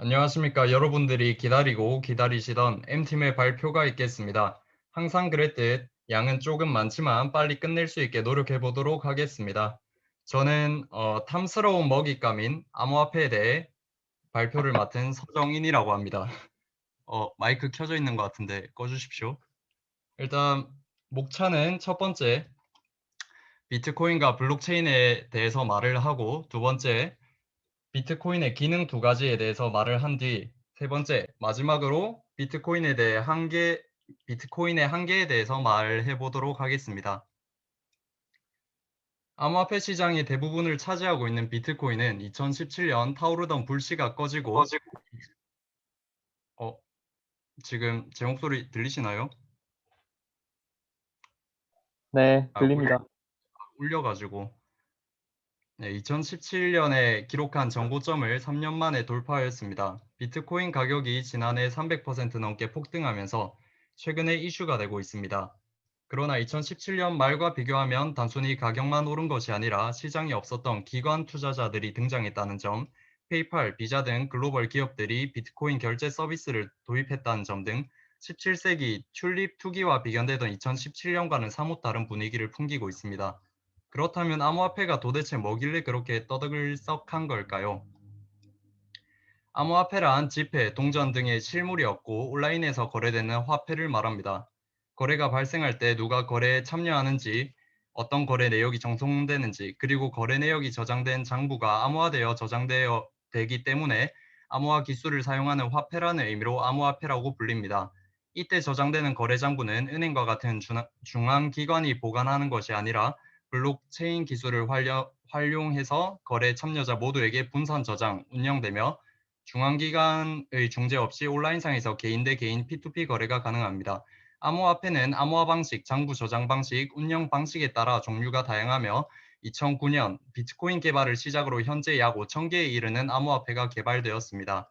안녕하십니까. 여러분들이 기다리고 기다리시던 M팀의 발표가 있겠습니다. 항상 그랬듯 양은 조금 많지만 빨리 끝낼 수 있게 노력해 보도록 하겠습니다. 저는 탐스러운 먹잇감인 암호화폐에 대해 발표를 맡은 서정인이라고 합니다. 마이크 켜져 있는 것 같은데 꺼주십시오. 일단 목차는 첫 번째, 비트코인과 블록체인에 대해서 말을 하고, 두 번째, 비트코인의 기능 두 가지에 대해서 말을 한 뒤, 세 번째, 마지막으로 비트코인의 한계에 대해서 말해 보도록 하겠습니다. 암호화폐 시장의 대부분을 차지하고 있는 비트코인은 2017년 타오르던 불씨가 꺼지고, 어, 지금 제 목소리 들리시나요? 네, 아, 들립니다. 울려가지고. 네, 2017년에 기록한 정고점을 3년 만에 돌파하였습니다. 비트코인 가격이 지난해 300% 넘게 폭등하면서 최근에 이슈가 되고 있습니다. 그러나 2017년 말과 비교하면 단순히 가격만 오른 것이 아니라 시장에 없었던 기관 투자자들이 등장했다는 점, 페이팔, 비자 등 글로벌 기업들이 비트코인 결제 서비스를 도입했다는 점 등 17세기 튤립 투기와 비견되던 2017년과는 사뭇 다른 분위기를 풍기고 있습니다. 그렇다면 암호화폐가 도대체 뭐길래 그렇게 떠들썩한 걸까요? 암호화폐란 지폐, 동전 등의 실물이 없고 온라인에서 거래되는 화폐를 말합니다. 거래가 발생할 때 누가 거래에 참여하는지, 어떤 거래 내역이 정송되는지, 그리고 거래 내역이 저장된 장부가 암호화되어 저장되어 되기 때문에 암호화 기술을 사용하는 화폐라는 의미로 암호화폐라고 불립니다. 이때 저장되는 거래 장부는 은행과 같은 중앙기관이 보관하는 것이 아니라 블록체인 기술을 활용해서 거래 참여자 모두에게 분산 저장, 운영되며 중앙기관의 중재 없이 온라인상에서 개인 대 개인 P2P 거래가 가능합니다. 암호화폐는 암호화 방식, 장부 저장 방식, 운영 방식에 따라 종류가 다양하며 2009년 비트코인 개발을 시작으로 현재 약 5천 개에 이르는 암호화폐가 개발되었습니다.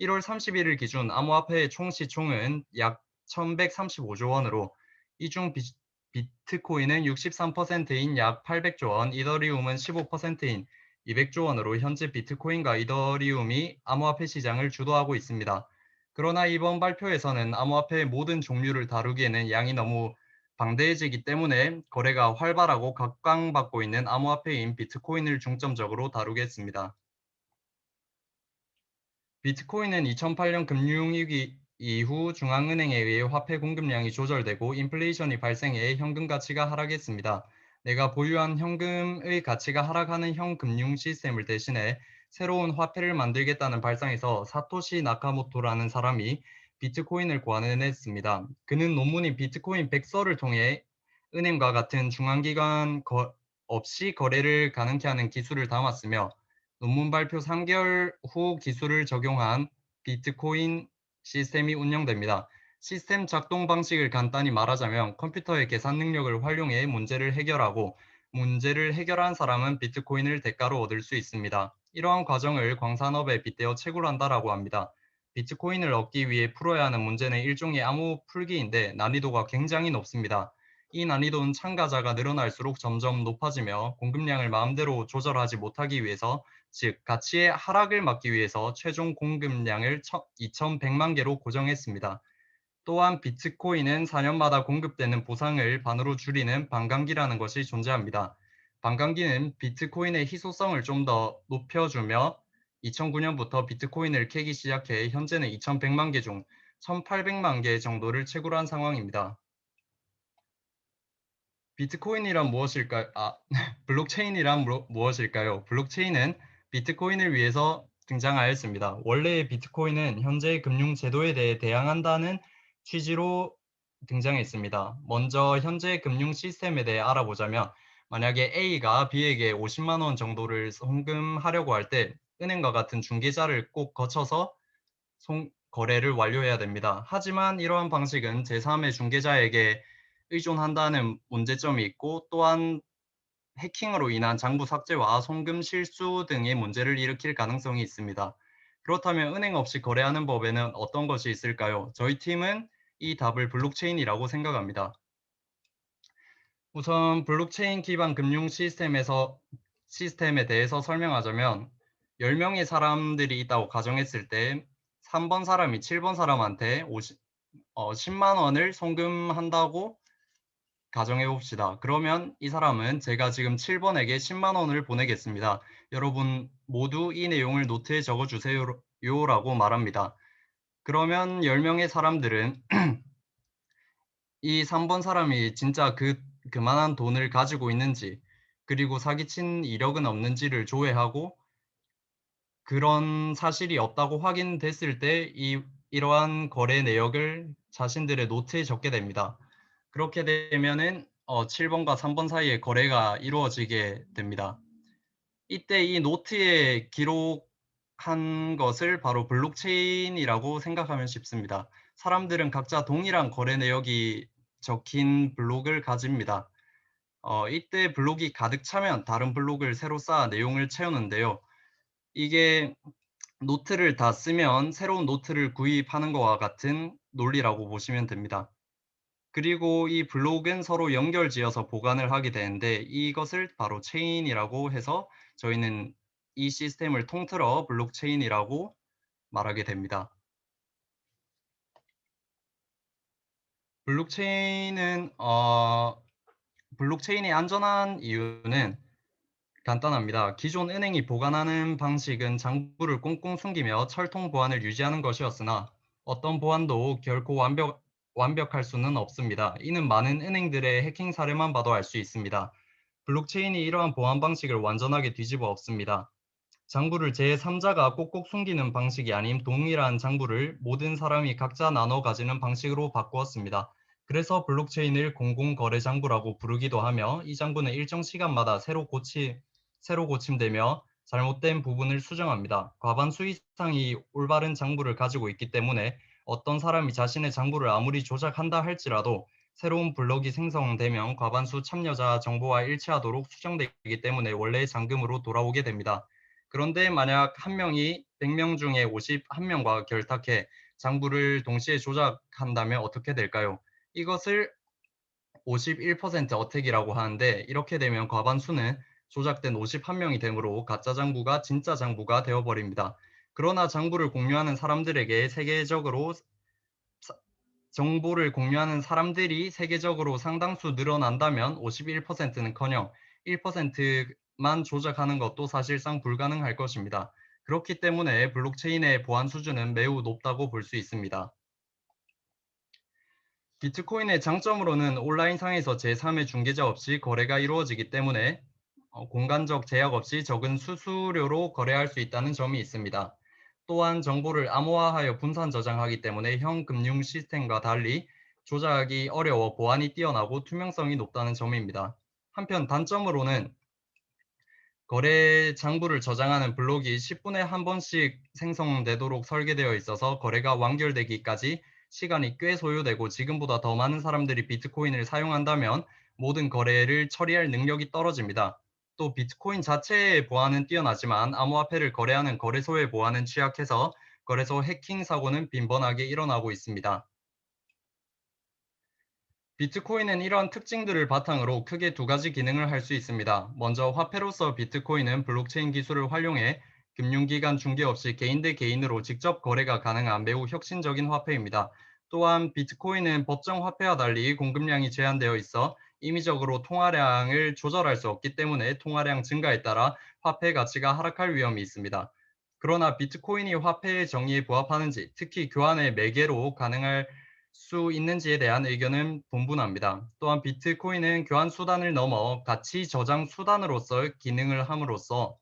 1월 31일 기준 암호화폐의 총 시총은 약 1,135조 원으로 이 중 비트코인은 63%인 약 800조 원, 이더리움은 15%인 200조 원으로 현재 비트코인과 이더리움이 암호화폐 시장을 주도하고 있습니다. 그러나 이번 발표에서는 암호화폐의 모든 종류를 다루기에는 양이 너무 방대해지기 때문에 거래가 활발하고 각광받고 있는 암호화폐인 비트코인을 중점적으로 다루겠습니다. 비트코인은 2008년 금융위기 이후 중앙은행에 의해 화폐 공급량이 조절되고 인플레이션이 발생해 현금 가치가 하락했습니다. 내가 보유한 현금의 가치가 하락하는 형 금융 시스템을 대신해 새로운 화폐를 만들겠다는 발상에서 사토시 나카모토라는 사람이 비트코인을 고안해냈습니다. 그는 논문인 비트코인 백서를 통해 은행과 같은 중앙기관 없이 거래를 가능케 하는 기술을 담았으며 논문 발표 3개월 후 기술을 적용한 비트코인 시스템이 운영됩니다. 시스템 작동 방식을 간단히 말하자면 컴퓨터의 계산 능력을 활용해 문제를 해결하고 문제를 해결한 사람은 비트코인을 대가로 얻을 수 있습니다. 이러한 과정을 광산업에 빗대어 채굴한다라고 합니다. 비트코인을 얻기 위해 풀어야 하는 문제는 일종의 암호 풀기인데 난이도가 굉장히 높습니다. 이 난이도는 참가자가 늘어날수록 점점 높아지며 공급량을 마음대로 조절하지 못하기 위해서 즉 가치의 하락을 막기 위해서 최종 공급량을 2,100만 개로 고정했습니다. 또한 비트코인은 4년마다 공급되는 보상을 반으로 줄이는 반감기라는 것이 존재합니다. 반감기는 비트코인의 희소성을 좀 더 높여주며 2009년부터 비트코인을 캐기 시작해 현재는 2,100만 개 중 1,800만 개 정도를 채굴한 상황입니다. 비트코인이란 무엇일까요? 블록체인이란 무엇일까요? 블록체인은 비트코인을 위해서 등장하였습니다. 원래의 비트코인은 현재의 금융 제도에 대해 대항한다는 취지로 등장했습니다. 먼저 현재 금융 시스템에 대해 알아보자면 만약에 A가 B에게 50만 원 정도를 송금하려고 할 때 은행과 같은 중개자를 꼭 거쳐서 거래를 완료해야 됩니다. 하지만 이러한 방식은 제3의 중개자에게 의존한다는 문제점이 있고 또한 해킹으로 인한 장부 삭제와 송금 실수 등의 문제를 일으킬 가능성이 있습니다. 그렇다면 은행 없이 거래하는 법에는 어떤 것이 있을까요? 저희 팀은 이 답을 블록체인이라고 생각합니다. 우선 블록체인 기반 금융 시스템에 대해서 설명하자면 10명의 사람들이 있다고 가정했을 때 3번 사람이 7번 사람한테 10만 원을 송금한다고 가정해 봅시다. 그러면 이 사람은 제가 지금 7번에게 10만 원을 보내겠습니다. 여러분 모두 이 내용을 노트에 적어 주세요라고 말합니다. 그러면 10명의 사람들은 이 3번 사람이 진짜 그만한 돈을 가지고 있는지, 그리고 사기친 이력은 없는지를 조회하고, 그런 사실이 없다고 확인됐을 때 이러한 거래 내역을 자신들의 노트에 적게 됩니다. 그렇게 되면은 7번과 3번 사이의 거래가 이루어지게 됩니다. 이때 이 노트에 기록한 것을 바로 블록체인이라고 생각하면 쉽습니다. 사람들은 각자 동일한 거래 내역이 적힌 블록을 가집니다. 이때 블록이 가득 차면 다른 블록을 새로 쌓아 내용을 채우는데요. 이게 노트를 다 쓰면 새로운 노트를 구입하는 것과 같은 논리라고 보시면 됩니다. 그리고 이 블록은 서로 연결지어서 보관을 하게 되는데 이것을 바로 체인이라고 해서 저희는 이 시스템을 통틀어 블록체인이라고 말하게 됩니다. 블록체인은 블록체인이 안전한 이유는 간단합니다. 기존 은행이 보관하는 방식은 장부를 꽁꽁 숨기며 철통 보안을 유지하는 것이었으나 어떤 보안도 결코 완벽할 수는 없습니다. 이는 많은 은행들의 해킹 사례만 봐도 알 수 있습니다. 블록체인이 이러한 보안 방식을 완전하게 뒤집어 엎습니다. 장부를 제3자가 꼭꼭 숨기는 방식이 아닌 동일한 장부를 모든 사람이 각자 나눠 가지는 방식으로 바꾸었습니다. 그래서 블록체인을 공공거래장부라고 부르기도 하며 이 장부는 일정 시간마다 새로 고침되며 잘못된 부분을 수정합니다. 과반수 이상이 올바른 장부를 가지고 있기 때문에 어떤 사람이 자신의 장부를 아무리 조작한다 할지라도 새로운 블록이 생성되면 과반수 참여자 정보와 일치하도록 수정되기 때문에 원래의 잠금으로 돌아오게 됩니다. 그런데 만약 한 명이 100명 중에 51명과 결탁해 장부를 동시에 조작한다면 어떻게 될까요? 이것을 51% 어택이라고 하는데 이렇게 되면 과반수는 조작된 51명이 되므로 가짜 장부가 진짜 장부가 되어버립니다. 그러나 장부를 공유하는 사람들에게 정보를 공유하는 사람들이 세계적으로 상당수 늘어난다면 51%는커녕 1%만 조작하는 것도 사실상 불가능할 것입니다. 그렇기 때문에 블록체인의 보안 수준은 매우 높다고 볼 수 있습니다. 비트코인의 장점으로는 온라인상에서 제3의 중개자 없이 거래가 이루어지기 때문에 공간적 제약 없이 적은 수수료로 거래할 수 있다는 점이 있습니다. 또한 정보를 암호화하여 분산 저장하기 때문에 현 금융 시스템과 달리 조작이 어려워 보안이 뛰어나고 투명성이 높다는 점입니다. 한편 단점으로는 거래 장부를 저장하는 블록이 10분에 한 번씩 생성되도록 설계되어 있어서 거래가 완결되기까지 시간이 꽤 소요되고 지금보다 더 많은 사람들이 비트코인을 사용한다면 모든 거래를 처리할 능력이 떨어집니다. 또 비트코인 자체의 보안은 뛰어나지만 암호화폐를 거래하는 거래소의 보안은 취약해서 거래소 해킹 사고는 빈번하게 일어나고 있습니다. 비트코인은 이러한 특징들을 바탕으로 크게 두 가지 기능을 할 수 있습니다. 먼저 화폐로서 비트코인은 블록체인 기술을 활용해 금융기관 중개 없이 개인 대 개인으로 직접 거래가 가능한 매우 혁신적인 화폐입니다. 또한 비트코인은 법정 화폐와 달리 공급량이 제한되어 있어 임의적으로 통화량을 조절할 수 없기 때문에 통화량 증가에 따라 화폐 가치가 하락할 위험이 있습니다. 그러나 비트코인이 화폐의 정의에 부합하는지, 특히 교환의 매개로 가능할 수 있는지에 대한 의견은 분분합니다. 또한 비트코인은 교환 수단을 넘어 가치 저장 수단으로서 기능을 함으로써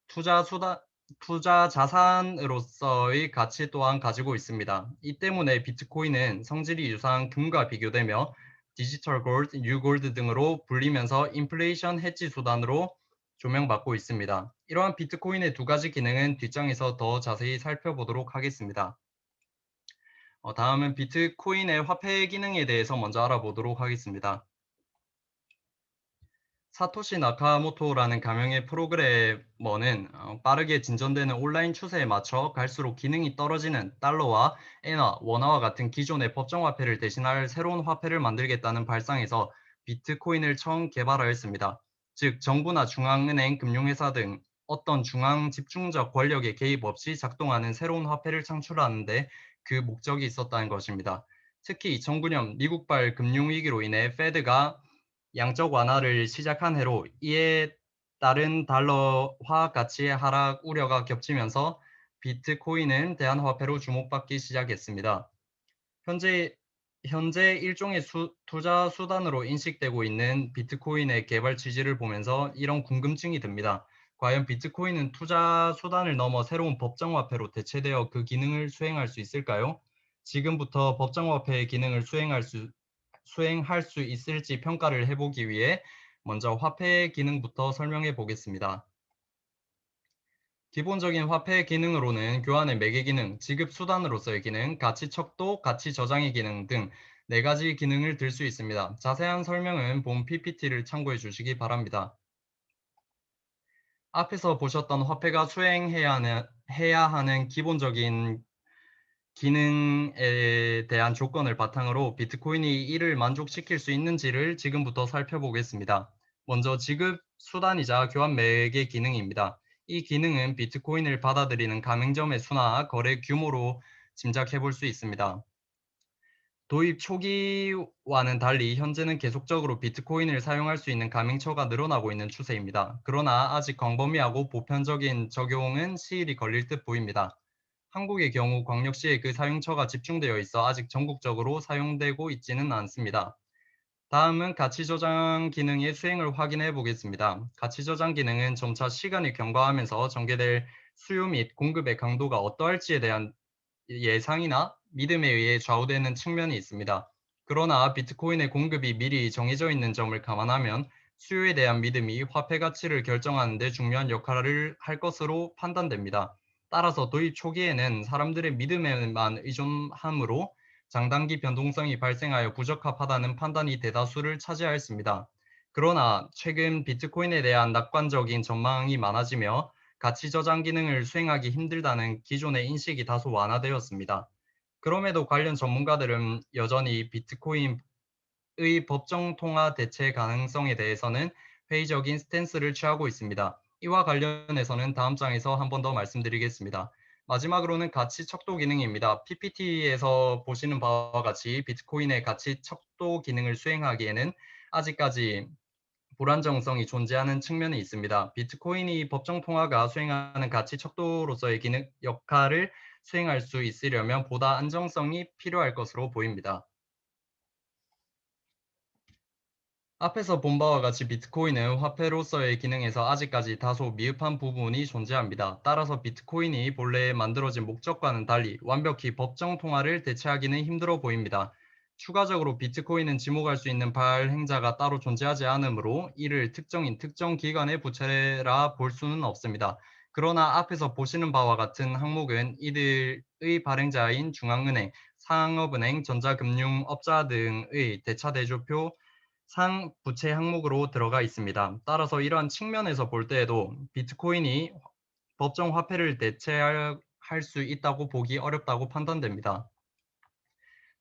투자 수단 투자 자산으로서의 가치 또한 가지고 있습니다. 이 때문에 비트코인은 성질이 유사한 금과 비교되며 디지털 골드, 뉴골드 등으로 불리면서 인플레이션 해지 수단으로 조명받고 있습니다. 이러한 비트코인의 두 가지 기능은 뒷장에서 더 자세히 살펴보도록 하겠습니다. 다음은 비트코인의 화폐 기능에 대해서 먼저 알아보도록 하겠습니다. 사토시 나카모토라는 가명의 프로그래머는 빠르게 진전되는 온라인 추세에 맞춰 갈수록 기능이 떨어지는 달러와 엔화, 원화와 같은 기존의 법정화폐를 대신할 새로운 화폐를 만들겠다는 발상에서 비트코인을 처음 개발하였습니다. 즉 정부나 중앙은행, 금융회사 등 어떤 중앙 집중적 권력의 개입 없이 작동하는 새로운 화폐를 창출하는 데 그 목적이 있었다는 것입니다. 특히 2009년 미국발 금융위기로 인해 페드가 양적 완화를 시작한 해로 이에 따른 달러화 가치의 하락 우려가 겹치면서 비트코인은 대안화폐로 주목받기 시작했습니다. 현재 일종의 투자 수단으로 인식되고 있는 비트코인의 개발 취지를 보면서 이런 궁금증이 듭니다. 과연 비트코인은 투자 수단을 넘어 새로운 법정화폐로 대체되어 그 기능을 수행할 수 있을까요? 지금부터 법정화폐의 기능을 수행할 수 있을지 평가를 해보기 위해 먼저 화폐의 기능부터 설명해 보겠습니다. 기본적인 화폐의 기능으로는 교환의 매개 기능, 지급 수단으로서의 기능, 가치 척도, 가치 저장의 기능 등 4가지 기능을 들 수 있습니다. 자세한 설명은 본 PPT를 참고해 주시기 바랍니다. 앞에서 보셨던 화폐가 해야 하는 기본적인 기능에 대한 조건을 바탕으로 비트코인이 이를 만족시킬 수 있는지를 지금부터 살펴보겠습니다. 먼저 지급 수단이자 교환 매개 기능입니다. 이 기능은 비트코인을 받아들이는 가맹점의 수나 거래 규모로 짐작해 볼 수 있습니다. 도입 초기와는 달리 현재는 계속적으로 비트코인을 사용할 수 있는 가맹처가 늘어나고 있는 추세입니다. 그러나 아직 광범위하고 보편적인 적용은 시일이 걸릴 듯 보입니다. 한국의 경우 광역시에 그 사용처가 집중되어 있어 아직 전국적으로 사용되고 있지는 않습니다. 다음은 가치 저장 기능의 수행을 확인해 보겠습니다. 가치 저장 기능은 점차 시간이 경과하면서 전개될 수요 및 공급의 강도가 어떠할지에 대한 예상이나 믿음에 의해 좌우되는 측면이 있습니다. 그러나 비트코인의 공급이 미리 정해져 있는 점을 감안하면 수요에 대한 믿음이 화폐 가치를 결정하는 데 중요한 역할을 할 것으로 판단됩니다. 따라서 도입 초기에는 사람들의 믿음에만 의존하므로 장단기 변동성이 발생하여 부적합하다는 판단이 대다수를 차지하였습니다. 그러나 최근 비트코인에 대한 낙관적인 전망이 많아지며 가치 저장 기능을 수행하기 힘들다는 기존의 인식이 다소 완화되었습니다. 그럼에도 관련 전문가들은 여전히 비트코인의 법정 통화 대체 가능성에 대해서는 회의적인 스탠스를 취하고 있습니다. 이와 관련해서는 다음 장에서 한 번 더 말씀드리겠습니다. 마지막으로는 가치 척도 기능입니다. PPT에서 보시는 바와 같이 비트코인의 가치 척도 기능을 수행하기에는 아직까지 불안정성이 존재하는 측면이 있습니다. 비트코인이 법정 통화가 수행하는 가치 척도로서의 기능 역할을 수행할 수 있으려면 보다 안정성이 필요할 것으로 보입니다. 앞에서 본 바와 같이 비트코인은 화폐로서의 기능에서 아직까지 다소 미흡한 부분이 존재합니다. 따라서 비트코인이 본래 만들어진 목적과는 달리 완벽히 법정 통화를 대체하기는 힘들어 보입니다. 추가적으로 비트코인은 지목할 수 있는 발행자가 따로 존재하지 않으므로 이를 특정 기관의 부채라 볼 수는 없습니다. 그러나 앞에서 보시는 바와 같은 항목은 이들의 발행자인 중앙은행, 상업은행, 전자금융업자 등의 대차대조표 상 부채 항목으로 들어가 있습니다. 따라서 이러한 측면에서 볼 때에도 비트코인이 법정 화폐를 대체할 수 있다고 보기 어렵다고 판단됩니다.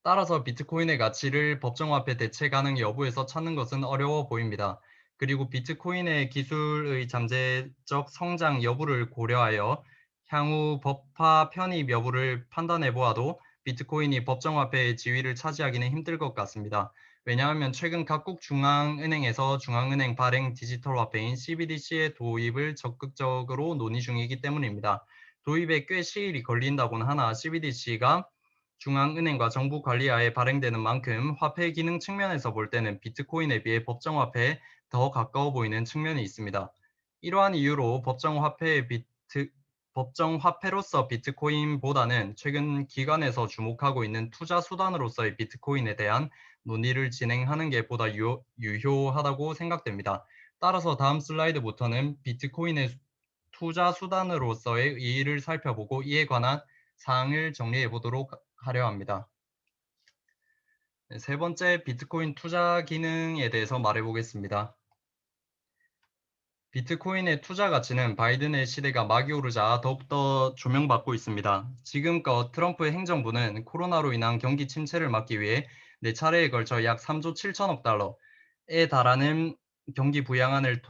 따라서 비트코인의 가치를 법정화폐 대체 가능 여부에서 찾는 것은 어려워 보입니다. 그리고 비트코인의 기술의 잠재적 성장 여부를 고려하여 향후 법화 편입 여부를 판단해 보아도 비트코인이 법정화폐의 지위를 차지하기는 힘들 것 같습니다. 왜냐하면 최근 각국 중앙은행에서 중앙은행 발행 디지털 화폐인 CBDC의 도입을 적극적으로 논의 중이기 때문입니다. 도입에 꽤 시일이 걸린다고는 하나 CBDC가 중앙은행과 정부 관리하에 발행되는 만큼 화폐 기능 측면에서 볼 때는 비트코인에 비해 법정화폐에 더 가까워 보이는 측면이 있습니다. 이러한 이유로 법정화폐로서 비트코인보다는 최근 기관에서 주목하고 있는 투자 수단으로서의 비트코인에 대한 논의를 진행하는 게 보다 유효하다고 생각됩니다. 따라서 다음 슬라이드부터는 비트코인의 투자 수단으로서의 의의를 살펴보고 이에 관한 사항을 정리해 보도록 하려 합니다. 네, 세 번째 비트코인 투자 기능에 대해서 말해 보겠습니다. 비트코인의 투자 가치는 바이든의 시대가 막이 오르자 더욱더 조명받고 있습니다. 지금껏 트럼프 행정부는 코로나로 인한 경기 침체를 막기 위해 4차례에 걸쳐 약 3조 7천억 달러에 달하는 경기 부양안을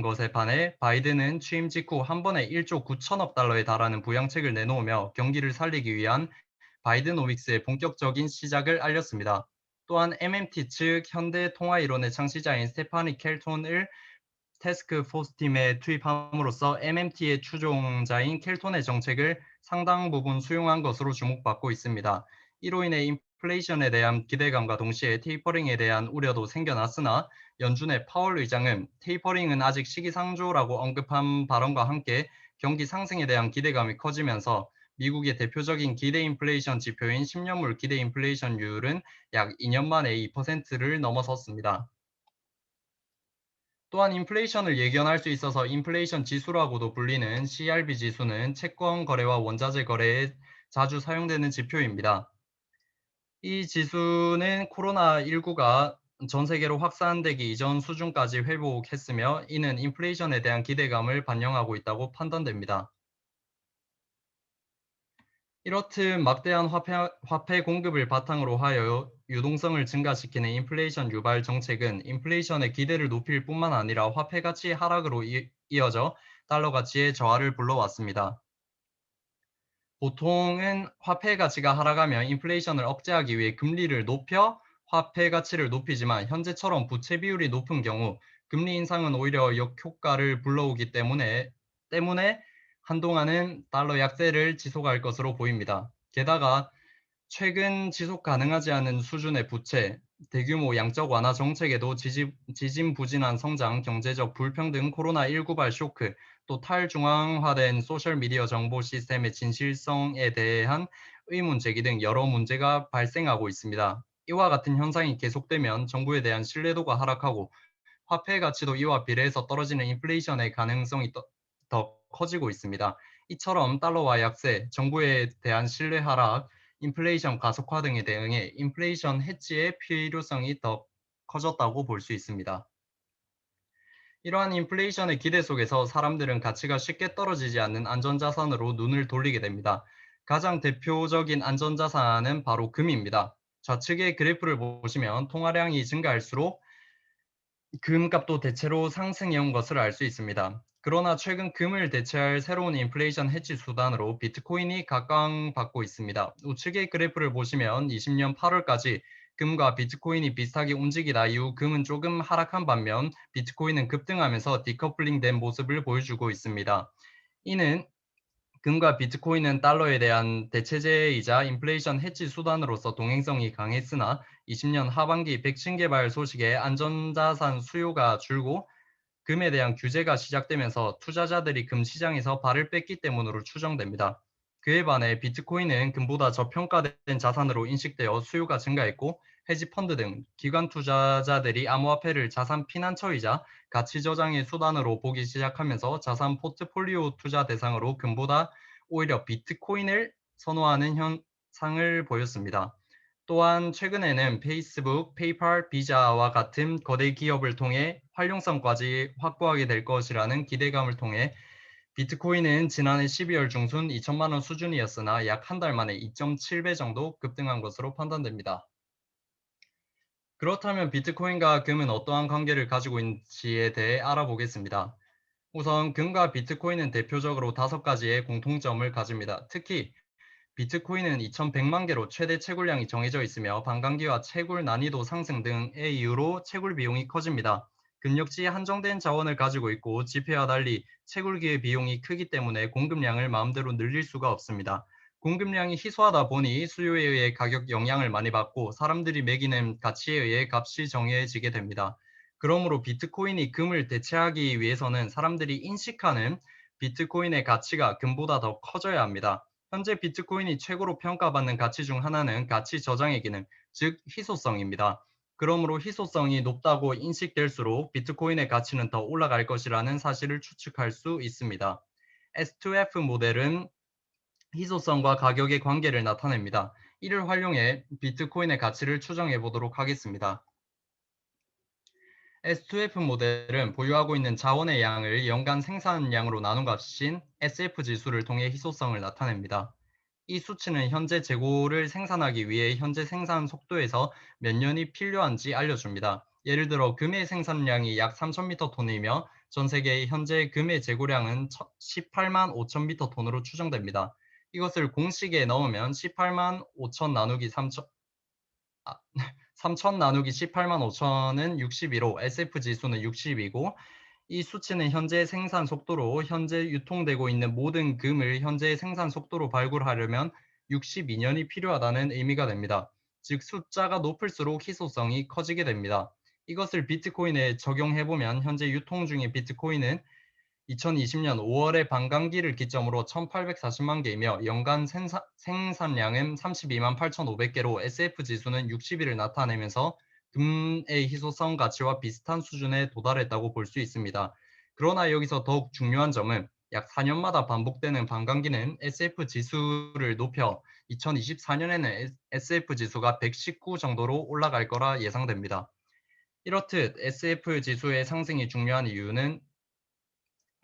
것에 반해 바이든은 취임 직후 한 번에 1조 9천억 달러에 달하는 부양책을 내놓으며 경기를 살리기 위한 바이드노믹스의 본격적인 시작을 알렸습니다. 또한 MMT 측 현대통화이론의 창시자인 스테파니 켈톤을 태스크포스팀에 투입함으로써 MMT의 추종자인 켈톤의 정책을 상당 부분 수용한 것으로 주목받고 있습니다. 이로 인해 인플레이션에 대한 기대감과 동시에 테이퍼링에 대한 우려도 생겨났으나 연준의 파월 의장은 테이퍼링은 아직 시기상조라고 언급한 발언과 함께 경기 상승에 대한 기대감이 커지면서 미국의 대표적인 기대 인플레이션 지표인 10년물 기대 인플레이션율은 약 2년 만에 2%를 넘어섰습니다. 또한 인플레이션을 예견할 수 있어서 인플레이션 지수라고도 불리는 CRB 지수는 채권 거래와 원자재 거래에 자주 사용되는 지표입니다. 이 지수는 코로나19가 전 세계로 확산되기 이전 수준까지 회복했으며 이는 인플레이션에 대한 기대감을 반영하고 있다고 판단됩니다. 이렇듯 막대한 화폐 공급을 바탕으로 하여 유동성을 증가시키는 인플레이션 유발 정책은 인플레이션의 기대를 높일 뿐만 아니라 화폐 가치 하락으로 이어져 달러 가치의 저하를 불러왔습니다. 보통은 화폐 가치가 하락하면 인플레이션을 억제하기 위해 금리를 높여 화폐 가치를 높이지만 현재처럼 부채 비율이 높은 경우 금리 인상은 오히려 역효과를 불러오기 때문에 한동안은 달러 약세를 지속할 것으로 보입니다. 게다가 최근 지속 가능하지 않은 수준의 부채, 대규모 양적 완화 정책에도 지진부진한 성장, 경제적 불평등, 코로나19 발 쇼크, 또 탈중앙화된 소셜미디어 정보 시스템의 진실성에 대한 의문 제기 등 여러 문제가 발생하고 있습니다. 이와 같은 현상이 계속되면 정부에 대한 신뢰도가 하락하고 화폐 가치도 이와 비례해서 떨어지는 인플레이션의 가능성이 더 커지고 있습니다. 이처럼 달러화 약세, 정부에 대한 신뢰 하락, 인플레이션 가속화 등에 대응해 인플레이션 해지의 필요성이 더 커졌다고 볼 수 있습니다. 이러한 인플레이션의 기대 속에서 사람들은 가치가 쉽게 떨어지지 않는 안전자산으로 눈을 돌리게 됩니다. 가장 대표적인 안전자산은 바로 금입니다. 좌측의 그래프를 보시면 통화량이 증가할수록 금값도 대체로 상승해온 것을 알 수 있습니다. 그러나 최근 금을 대체할 새로운 인플레이션 해지 수단으로 비트코인이 각광받고 있습니다. 우측의 그래프를 보시면 20년 8월까지 금과 비트코인이 비슷하게 움직이다 이후 금은 조금 하락한 반면 비트코인은 급등하면서 디커플링된 모습을 보여주고 있습니다. 이는 금과 비트코인은 달러에 대한 대체제이자 인플레이션 해지 수단으로서 동행성이 강했으나 20년 하반기 백신 개발 소식에 안전자산 수요가 줄고 금에 대한 규제가 시작되면서 투자자들이 금 시장에서 발을 뺐기 때문으로 추정됩니다. 그에 반해 비트코인은 금보다 저평가된 자산으로 인식되어 수요가 증가했고 헤지펀드 등 기관 투자자들이 암호화폐를 자산 피난처이자 가치 저장의 수단으로 보기 시작하면서 자산 포트폴리오 투자 대상으로 금보다 오히려 비트코인을 선호하는 현상을 보였습니다. 또한 최근에는 페이스북, 페이팔, 비자와 같은 거대 기업을 통해 활용성까지 확보하게 될 것이라는 기대감을 통해 비트코인은 지난해 12월 중순 2천만 원 수준이었으나 약 한 달 만에 2.7배 정도 급등한 것으로 판단됩니다. 그렇다면 비트코인과 금은 어떠한 관계를 가지고 있는지에 대해 알아보겠습니다. 우선 금과 비트코인은 대표적으로 5가지의 공통점을 가집니다. 특히 비트코인은 2,100만 개로 최대 채굴량이 정해져 있으며 반감기와 채굴 난이도 상승 등의 이유로 채굴 비용이 커집니다. 금 역시 한정된 자원을 가지고 있고 지폐와 달리 채굴기의 비용이 크기 때문에 공급량을 마음대로 늘릴 수가 없습니다. 공급량이 희소하다 보니 수요에 의해 가격 영향을 많이 받고 사람들이 매기는 가치에 의해 값이 정해지게 됩니다. 그러므로 비트코인이 금을 대체하기 위해서는 사람들이 인식하는 비트코인의 가치가 금보다 더 커져야 합니다. 현재 비트코인이 최고로 평가받는 가치 중 하나는 가치 저장의 기능, 즉 희소성입니다. 그러므로 희소성이 높다고 인식될수록 비트코인의 가치는 더 올라갈 것이라는 사실을 추측할 수 있습니다. S2F 모델은 희소성과 가격의 관계를 나타냅니다. 이를 활용해 비트코인의 가치를 추정해 보도록 하겠습니다. S2F 모델은 보유하고 있는 자원의 양을 연간 생산량으로 나눈 값인 SF 지수를 통해 희소성을 나타냅니다. 이 수치는 현재 재고를 생산하기 위해 현재 생산 속도에서 몇 년이 필요한지 알려줍니다. 예를 들어 금의 생산량이 약 3,000m 톤이며 전 세계의 현재 금의 재고량은 18만 5천 미터 톤으로 추정됩니다. 이것을 공식에 넣으면 18만 5천 나누기 3천, 3천 나누기 18만 5천은 61로 SF 지수는 60이고 이 수치는 현재 생산 속도로 현재 유통되고 있는 모든 금을 현재 생산 속도로 발굴하려면 62년이 필요하다는 의미가 됩니다. 즉 숫자가 높을수록 희소성이 커지게 됩니다. 이것을 비트코인에 적용해보면 현재 유통 중인 비트코인은 2020년 5월에 반감기를 기점으로 1,840만 개이며 연간 생산량은 32만 8,500개로 SF 지수는 60을 나타내면서 금의 희소성 가치와 비슷한 수준에 도달했다고 볼 수 있습니다. 그러나 여기서 더욱 중요한 점은 약 4년마다 반복되는 반감기는 SF 지수를 높여 2024년에는 SF 지수가 119 정도로 올라갈 거라 예상됩니다. 이렇듯 SF 지수의 상승이 중요한 이유는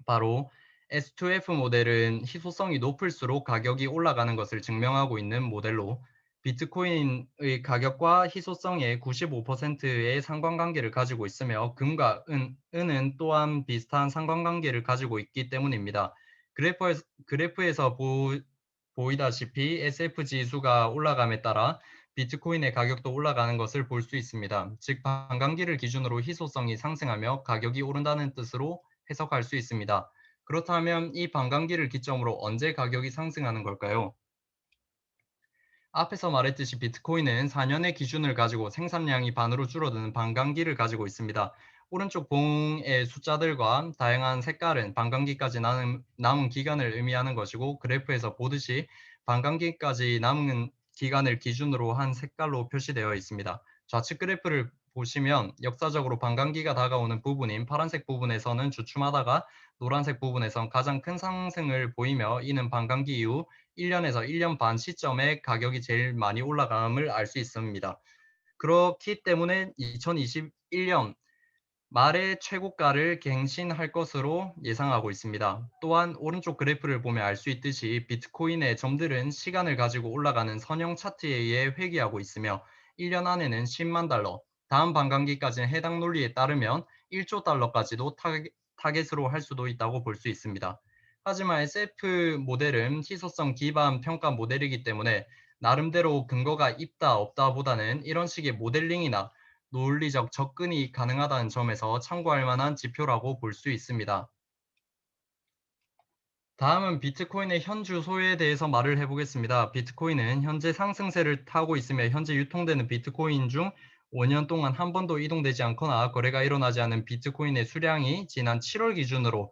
바로 S2F 모델은 희소성이 높을수록 가격이 올라가는 것을 증명하고 있는 모델로 비트코인의 가격과 희소성의 95%의 상관관계를 가지고 있으며 금과 은은 또한 비슷한 상관관계를 가지고 있기 때문입니다. 그래프에서 보이다시피 SF 지수가 올라감에 따라 비트코인의 가격도 올라가는 것을 볼 수 있습니다. 즉 반감기를 기준으로 희소성이 상승하며 가격이 오른다는 뜻으로 해석할 수 있습니다. 그렇다면 이 반감기를 기점으로 언제 가격이 상승하는 걸까요? 앞에서 말했듯이 비트코인은 4년의 기준을 가지고 생산량이 반으로 줄어드는 반감기를 가지고 있습니다. 오른쪽 봉의 숫자들과 다양한 색깔은 반감기까지 남은 기간을 의미하는 것이고 그래프에서 보듯이 반감기까지 남은 기간을 기준으로 한 색깔로 표시되어 있습니다. 좌측 그래프를 보시면 역사적으로 반감기가 다가오는 부분인 파란색 부분에서는 주춤하다가 노란색 부분에선 가장 큰 상승을 보이며 이는 반감기 이후 1년에서 1년 반 시점에 가격이 제일 많이 올라감을 알 수 있습니다. 그렇기 때문에 2021년 말에 최고가를 갱신할 것으로 예상하고 있습니다. 또한 오른쪽 그래프를 보면 알 수 있듯이 비트코인의 점들은 시간을 가지고 올라가는 선형 차트에 의해 회귀하고 있으며 1년 안에는 10만 달러, 다음 반감기까지는 해당 논리에 따르면 1조 달러까지도 타겟으로 할 수도 있다고 볼 수 있습니다. 하지만 SF 모델은 희소성 기반 평가 모델이기 때문에 나름대로 근거가 있다 없다 보다는 이런 식의 모델링이나 논리적 접근이 가능하다는 점에서 참고할 만한 지표라고 볼 수 있습니다. 다음은 비트코인의 현주 소요에 대해서 말을 해보겠습니다. 비트코인은 현재 상승세를 타고 있으며 현재 유통되는 비트코인 중 5년 동안 한 번도 이동되지 않거나 거래가 일어나지 않은 비트코인의 수량이 지난 7월 기준으로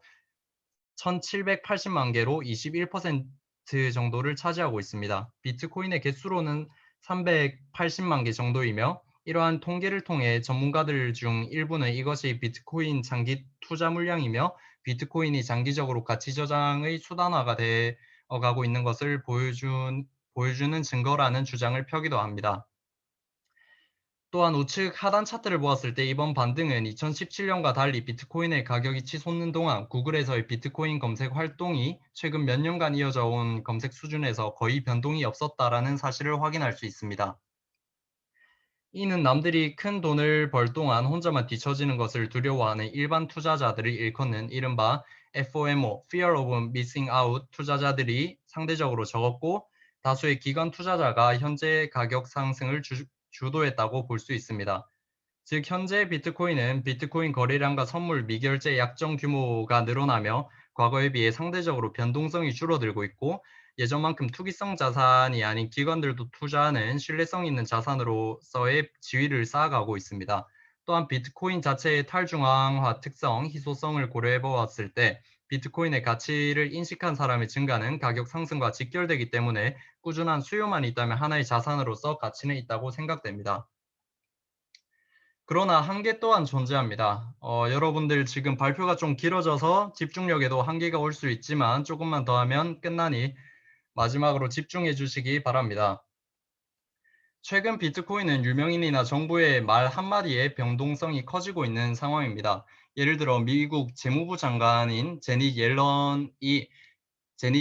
1,780만 개로 21% 정도를 차지하고 있습니다. 비트코인의 개수로는 380만 개 정도이며 이러한 통계를 통해 전문가들 중 일부는 이것이 비트코인 장기 투자 물량이며 비트코인이 장기적으로 가치 저장의 수단화가 되어 가고 있는 것을 보여주는 증거라는 주장을 펴기도 합니다. 또한 우측 하단 차트를 보았을 때 이번 반등은 2017년과 달리 비트코인의 가격이 치솟는 동안 구글에서의 비트코인 검색 활동이 최근 몇 년간 이어져 온 검색 수준에서 거의 변동이 없었다라는 사실을 확인할 수 있습니다. 이는 남들이 큰 돈을 벌 동안 혼자만 뒤처지는 것을 두려워하는 일반 투자자들을 일컫는 이른바 FOMO, Fear of Missing Out 투자자들이 상대적으로 적었고 다수의 기관 투자자가 현재 가격 상승을 주도했다고 볼 수 있습니다. 즉 현재 비트코인은 비트코인 거래량과 선물 미결제 약정 규모가 늘어나며 과거에 비해 상대적으로 변동성이 줄어들고 있고 예전만큼 투기성 자산이 아닌 기관들도 투자하는 신뢰성 있는 자산으로서의 지위를 쌓아가고 있습니다. 또한 비트코인 자체의 탈중앙화 특성, 희소성을 고려해 보았을 때 비트코인의 가치를 인식한 사람의 증가는 가격 상승과 직결되기 때문에 꾸준한 수요만 있다면 하나의 자산으로서 가치는 있다고 생각됩니다. 그러나 한계 또한 존재합니다. 여러분들 지금 발표가 좀 길어져서 집중력에도 한계가 올 수 있지만 조금만 더 하면 끝나니 마지막으로 집중해 주시기 바랍니다. 최근 비트코인은 유명인이나 정부의 말 한마디에 변동성이 커지고 있는 상황입니다. 예를 들어 미국 재무부 장관인 제닛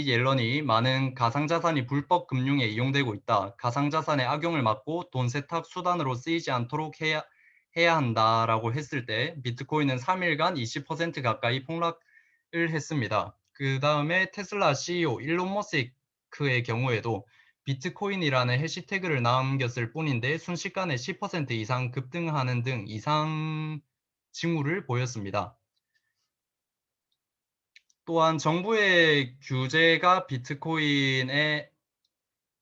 옐런이 많은 가상자산이 불법 금융에 이용되고 있다. 가상자산의 악용을 막고 돈 세탁 수단으로 쓰이지 않도록 해야 한다라고 했을 때 비트코인은 3일간 20% 가까이 폭락을 했습니다. 그 다음에 테슬라 CEO 일론 머스크의 경우에도 비트코인이라는 해시태그를 남겼을 뿐인데 순식간에 10% 이상 급등하는 등 이상 징후를 보였습니다. 또한 정부의 규제가 비트코인의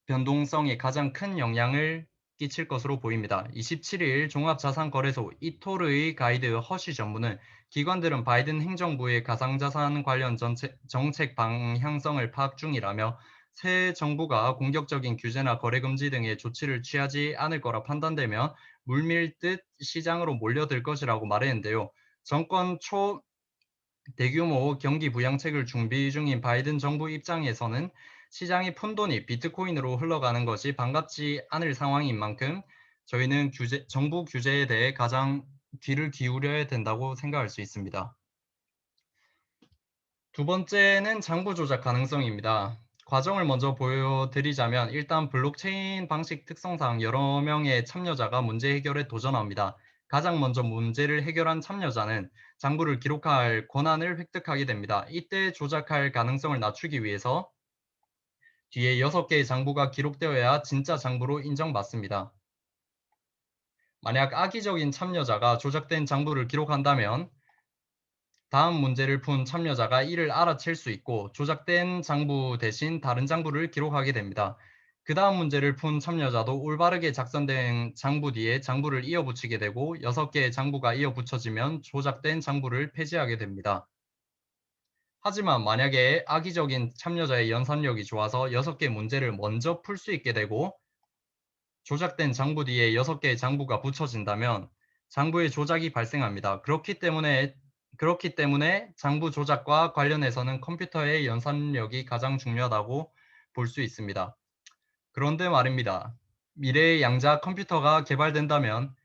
변동성에 가장 큰 영향을 끼칠 것으로 보입니다. 27일 종합자산거래소 이토르의 가이드 허쉬 전무는 기관들은 바이든 행정부의 가상자산 관련 정책 방향성을 파악 중이라며 새 정부가 공격적인 규제나 거래 금지 등의 조치를 취하지 않을 거라 판단되면 물밀듯 시장으로 몰려들 것이라고 말했는데요. 정권 초 대규모 경기 부양책을 준비 중인 바이든 정부 입장에서는 시장의 푼돈이 비트코인으로 흘러가는 것이 반갑지 않을 상황인 만큼 저희는 정부 규제에 대해 가장 귀를 기울여야 된다고 생각할 수 있습니다. 두 번째는 장부 조작 가능성입니다. 과정을 먼저 보여드리자면 일단 블록체인 방식 특성상 여러 명의 참여자가 문제 해결에 도전합니다. 가장 먼저 문제를 해결한 참여자는 장부를 기록할 권한을 획득하게 됩니다. 이때 조작할 가능성을 낮추기 위해서 뒤에 6개의 장부가 기록되어야 진짜 장부로 인정받습니다. 만약 악의적인 참여자가 조작된 장부를 기록한다면 다음 문제를 푼 참여자가 이를 알아챌 수 있고 조작된 장부 대신 다른 장부를 기록하게 됩니다. 그 다음 문제를 푼 참여자도 올바르게 작성된 장부 뒤에 장부를 이어붙이게 되고 6개의 장부가 이어붙여지면 조작된 장부를 폐지하게 됩니다. 하지만 만약에 악의적인 참여자의 연산력이 좋아서 6개 문제를 먼저 풀 수 있게 되고 조작된 장부 뒤에 6개의 장부가 붙여진다면 장부의 조작이 발생합니다. 그렇기 때문에 장부 조작과 관련해서는 컴퓨터의 연산력이 가장 중요하다고 볼 수 있습니다. 그런데 말입니다. 미래의 양자 컴퓨터가 개발된다면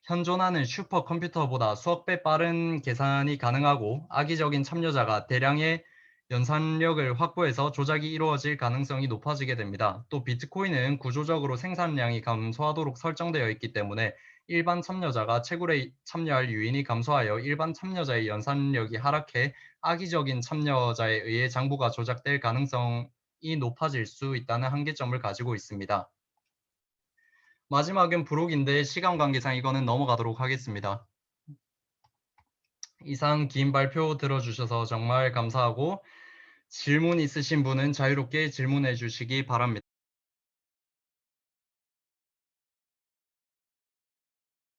현존하는 슈퍼컴퓨터보다 수억 배 빠른 계산이 가능하고 악의적인 참여자가 대량의 연산력을 확보해서 조작이 이루어질 가능성이 높아지게 됩니다. 또 비트코인은 구조적으로 생산량이 감소하도록 설정되어 있기 때문에 일반 참여자가 채굴에 참여할 유인이 감소하여 일반 참여자의 연산력이 하락해 악의적인 참여자에 의해 장부가 조작될 가능성이 높아질 수 있다는 한계점을 가지고 있습니다. 마지막은 부록인데 시간 관계상 이거는 넘어가도록 하겠습니다. 이상 긴 발표 들어주셔서 정말 감사하고 질문 있으신 분은 자유롭게 질문해 주시기 바랍니다.